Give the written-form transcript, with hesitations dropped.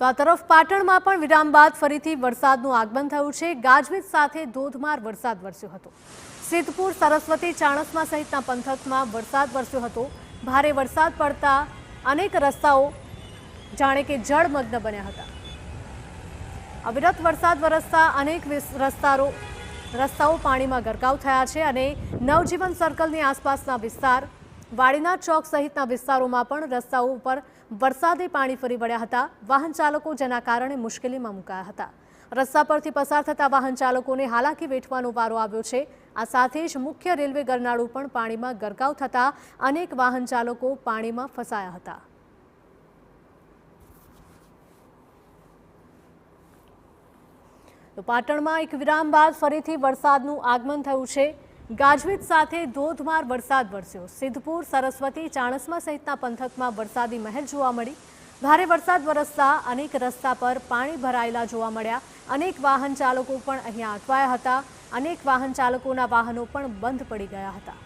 તો આ તરફ પાટણમાં પણ વિરામ બાદ ફરીથી વરસાદનું આગમન થયું છે। ગાજવીજ સાથે ધોધમાર વરસાદ વરસ્યો હતો। સિદ્ધપુર, સરસ્વતી, ચાણસ્મા સહિતના પંથકમાં વરસાદ વરસ્યો હતો। ભારે વરસાદ પડતા અનેક રસ્તાઓ જાણે કે જળમગ્ન બન્યા હતા। અવિરત વરસાદ વરસતા અનેક રસ્તાઓ પાણીમાં ગરકાવ થયા છે અને નવજીવન સર્કલની આસપાસના વિસ્તાર, વાડીનાથ ચોક સહિતના વિસ્તારોમાં પણ રસ્તાઓ ઉપર વરસાદી પાણી ફરી વળ્યા હતા। વાહન ચાલકો જેના કારણે મુશ્કેલીમાં મુકાયા હતા। રસ્તા પરથી પસાર થતા વાહન ચાલકોને હાલાકી વેઠવાનો વારો આવ્યો છે। આ સાથે જ મુખ્ય રેલવે ગરનાળું પણ પાણીમાં ગરકાવ થતા અનેક વાહન ચાલકો પાણીમાં ફસાયા હતા। તો પાટણમાં એક વિરામ બાદ ફરીથી વરસાદનું આગમન થયું છે। ગાજવીજ સાથે ધોધમાર વરસાદ વરસ્યો। સિદ્ધપુર, સરસ્વતી, ચાણસ્મા સહિતના પંથકમાં વરસાદી મહેર જોવા મળી। ભારે વરસાદ વરસતા અનેક રસ્તા પર પાણી ભરાયેલા જોવા મળ્યા। અનેક વાહન ચાલકો પણ અહીંયા અટવાયા હતા। અનેક વાહન ચાલકોના વાહનો પણ બંધ પડી ગયા હતા।